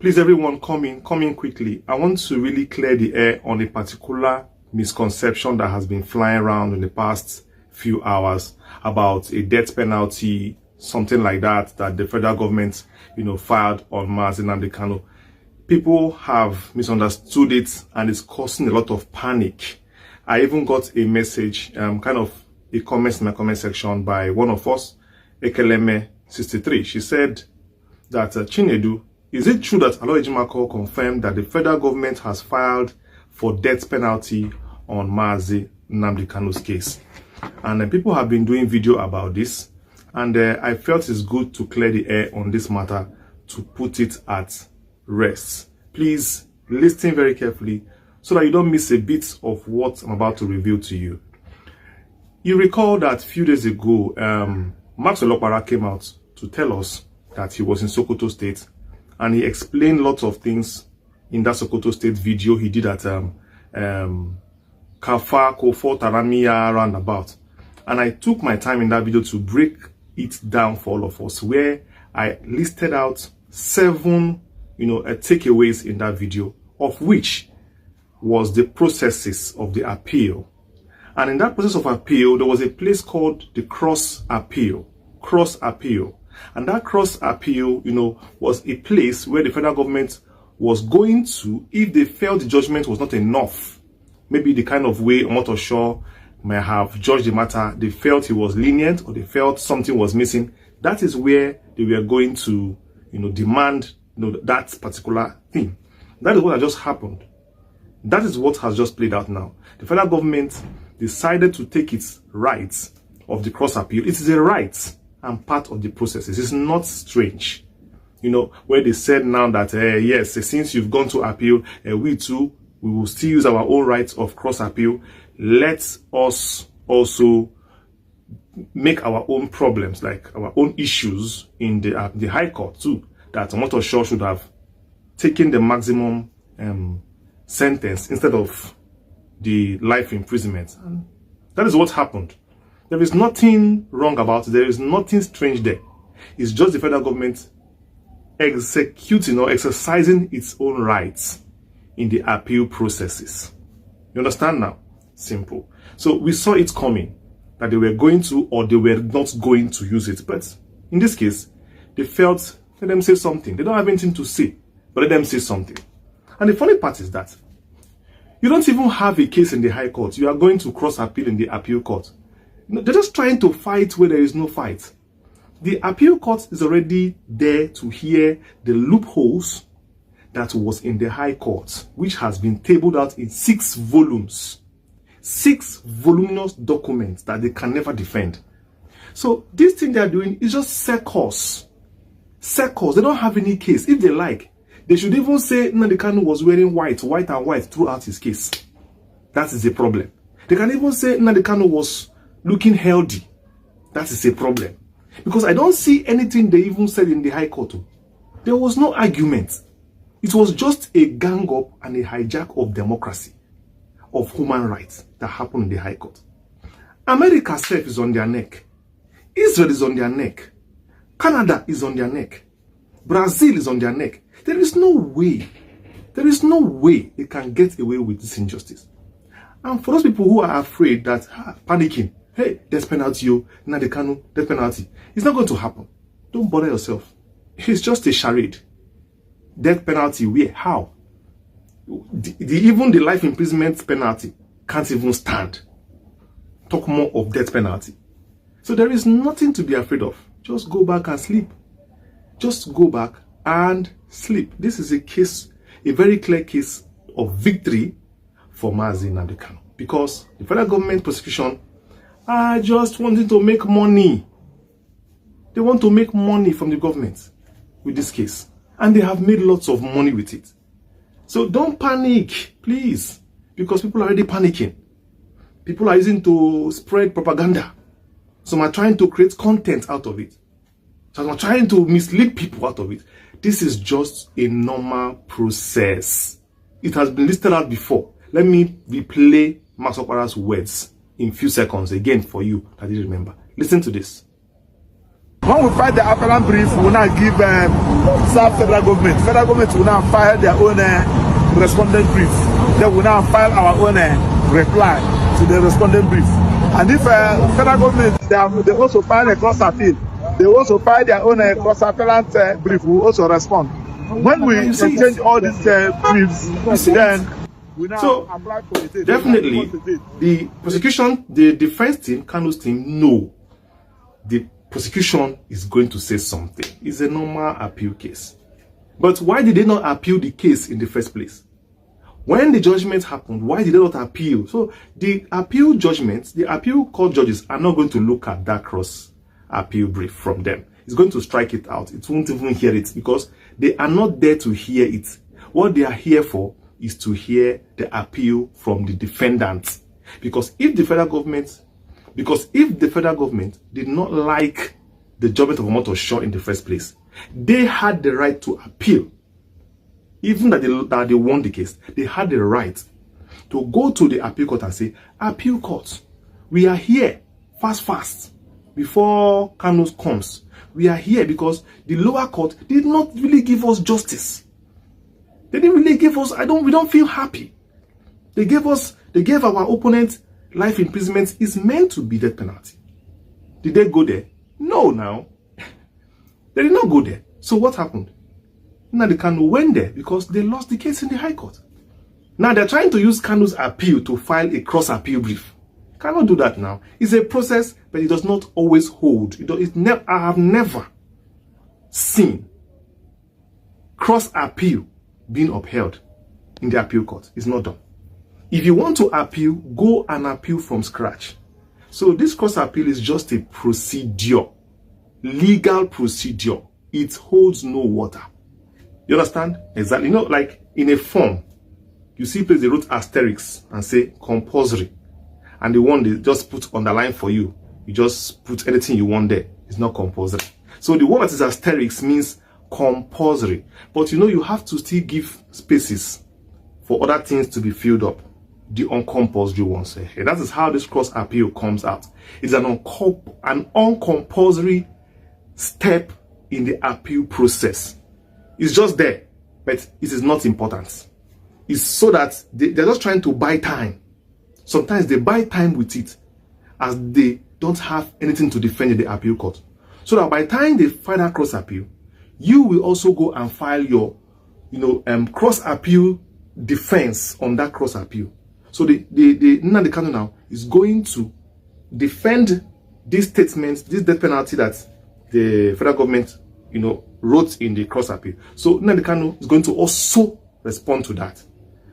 Please, everyone, come in quickly. I want to really clear the air on a particular misconception that has been flying around in the past few hours about a death penalty, something like that the federal government, filed on MAZI NNAMDI KANU. People have misunderstood it, and it's causing a lot of panic. I even got a message, kind of a comment in my comment section by one of us, Ekeleme63. She said that Chinedu, is it true that Aloy Ejimakor confirmed that the federal government has filed for death penalty on MAZI NNAMDI KANU's case? And people have been doing video about this, and I felt it's good to clear the air on this matter to put it at rest. Please listen very carefully so that you don't miss a bit of what I'm about to reveal to you. You recall that a few days ago, Max Olopara came out to tell us that he was in Sokoto State, and he explained lots of things in that Sokoto State video he did at Kafa Kofo Taramia roundabout. And I took my time in that video to break it down for all of us, where I listed out 7 takeaways in that video, of which was the processes of the appeal. And in that process of appeal, there was a place called the cross appeal. And that cross appeal, was a place where the federal government was going to, if they felt the judgment was not enough, maybe the kind of way Omotosho may have judged the matter, they felt he was lenient, or they felt something was missing. That is where they were going to, demand, that particular thing. That is what has just happened. That is what has just played out now. The federal government decided to take its rights of the cross appeal. It is a right and part of the process. It is not strange. Where they said now that, yes, since you've gone to appeal, we too, we will still use our own rights of cross appeal. Let us also make our own problems, like our own issues in the High Court too, that Omotosho should have taken the maximum sentence instead of the life imprisonment. And that is what happened. There is nothing wrong about it. There is nothing strange there. It's just the federal government executing or exercising its own rights in the appeal processes. You understand now? Simple. So we saw it coming, that they were going to, or they were not going to use it. But in this case, they felt, let them say something. They don't have anything to say, but let them say something. And the funny part is that you don't even have a case in the High Court. You are going to cross appeal in the appeal court. They're just trying to fight where there is no fight. The appeal court is already there to hear the loopholes that was in the High Court, which has been tabled out in 6 volumes. 6 voluminous documents that they can never defend. So this thing they are doing is just circus. Circus. They don't have any case. If they like, they should even say Nnamdi Kanu was wearing white throughout his case. That is a problem. They can even say Nnamdi Kanu was looking healthy. That is a problem. Because I don't see anything they even said in the High Court. There was no argument. It was just a gang up and a hijack of democracy, of human rights that happened in the High Court. America itself is on their neck. Israel is on their neck. Canada is on their neck. Brazil is on their neck. There is no way they can get away with this injustice. And for those people who are afraid, that panicking, hey, death penalty, Nnamdi Kanu, death penalty, it's not going to happen. Don't bother yourself. It's just a charade. Death penalty, where? How? Even the life imprisonment penalty can't even stand. Talk more of death penalty. So there is nothing to be afraid of. Just go back and sleep. Just go back and sleep. This is a case, a very clear case of victory for MAZI NNAMDI KANU, because the federal government prosecution are just wanting to make money. They want to make money from the government with this case, and they have made lots of money with it. So don't panic, please, because people are already panicking. People are using to spread propaganda. Some are trying to create content out of it. Some are trying to mislead people out of it. This is just a normal process. It has been listed out before. Let me replay Max Okpara's words in few seconds again for you that didn't remember. Listen to this. When we file the appellant brief, we will now give South federal government. Federal government will now file their own respondent brief. Then we will now file our own reply to the respondent brief. And if federal government, they also file a cross appeal. They also file their own cross appellant brief. We will also respond. When we exchange all these briefs, then we now apply for it. Definitely, the prosecution, the defense team, Kanu's team, know the prosecution is going to say something. It's a normal appeal case. But why did they not appeal the case in the first place? When the judgment happened, why did they not appeal? So the appeal judgments, the appeal court judges are not going to look at that cross appeal brief from them. It's going to strike it out. It won't even hear it because they are not there to hear it. What they are here for is to hear the appeal from the defendant. Because if the federal government did not like the judgment of Omotosho in the first place, they had the right to appeal. Even that they won the case, they had the right to go to the appeal court and say, appeal court, we are here fast, before Kanu comes. We are here because the lower court did not really give us justice. They didn't really give us, we don't feel happy. They gave our opponent life imprisonment is meant to be death penalty. Did they go there? No, now. They did not go there. So what happened? Nnamdi Kanu went there because they lost the case in the High Court. Now they're trying to use Kanu's appeal to file a cross appeal brief. Cannot do that now. It's a process, but it does not always hold. I have never seen cross appeal being upheld in the appeal court. It's not done. If you want to appeal, go and appeal from scratch. So this cross appeal is just a procedure, legal procedure. It holds no water. You understand? Exactly. You know, like in a form, you see place they wrote asterisks and say compulsory. And the one they just put underline for you, you just put anything you want there. It's not compulsory. So the one that is asterisk means compulsory. But you know, you have to still give spaces for other things to be filled up. The uncompulsory ones. And that is how this cross appeal comes out. It's an uncompulsory step in the appeal process. It's just there, but it is not important. It's so that they're just trying to buy time. Sometimes they buy time with it as they don't have anything to defend in the appeal court. So that by the time they file that cross appeal, you will also go and file your, cross appeal defense on that cross appeal. So the Nnamdi Kanu now is going to defend this statement, this death penalty that the federal government, wrote in the cross appeal. So Nnamdi Kanu is going to also respond to that.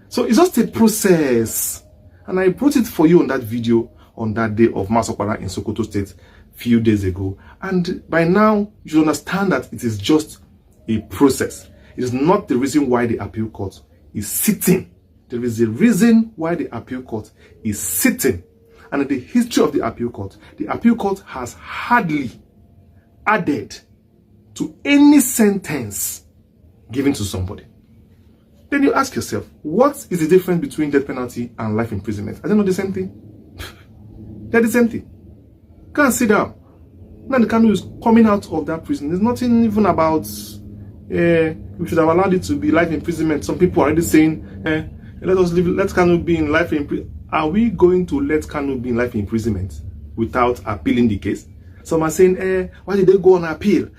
So it's just a process. And I brought it for you on that video on that day of mass Okpara in Sokoto State few days ago. And by now, you should understand that it is just a process. It is not the reason why the appeal court is sitting. There is a reason why the appeal court is sitting. And in the history of the appeal court has hardly added to any sentence given to somebody. Then you ask yourself, what is the difference between death penalty and life imprisonment? Are they not the same thing? They're the same thing. Go and sit down. Nnamdi Kanu is coming out of that prison. There's nothing even about we should have allowed it to be life imprisonment. Some people are already saying, let Kanu be in life imprisonment. Are we going to let Kanu be in life imprisonment without appealing the case? Some are saying, why did they go on appeal?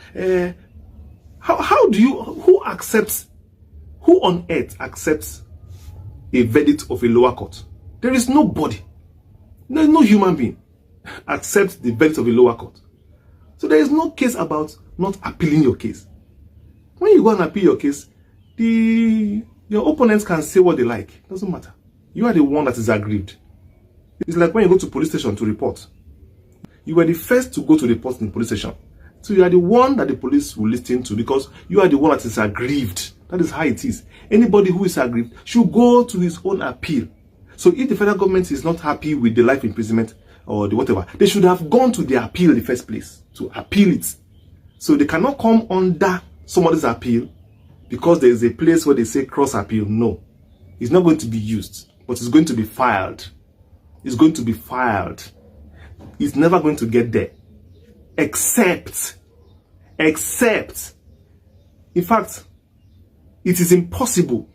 Who on earth accepts a verdict of a lower court? There is nobody. There is no human being accepts the verdict of a lower court. So there is no case about not appealing your case. When you go and appeal your case, your opponents can say what they like. It doesn't matter. You are the one that is aggrieved. It's like when you go to police station to report. You were the first to go to report in the police station. So you are the one that the police will listen to because you are the one that is aggrieved. That is how it is. Anybody who is aggrieved should go to his own appeal. So if the federal government is not happy with the life imprisonment or the whatever, they should have gone to the appeal in the first place to appeal it. So they cannot come under somebody's appeal because there is a place where they say cross appeal. No, it's not going to be used, but it's going to be filed. It's going to be filed. It's never going to get there, except except, in fact, it is impossible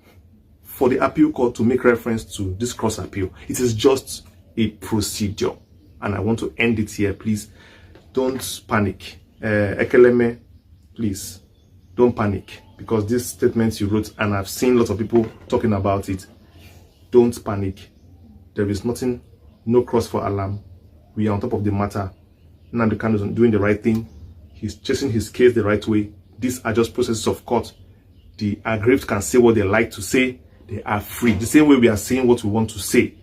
for the appeal court to make reference to this cross appeal. It is just a procedure. And I want to end it here. Please don't panic. Ekeleme, please don't panic, because this statement you wrote, and I've seen lots of people talking about it. Don't panic. There is nothing, no cross for alarm. We are on top of the matter. Nnamdi Kanu is doing the right thing. He's chasing his case the right way. These are just processes of court. The aggrieved can say what they like to say. They are free. The same way we are saying what we want to say,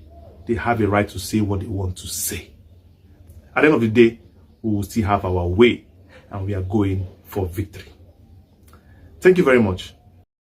they have a right to say what they want to say. At the end of the day, we will still have our way, and we are going for victory. Thank you very much.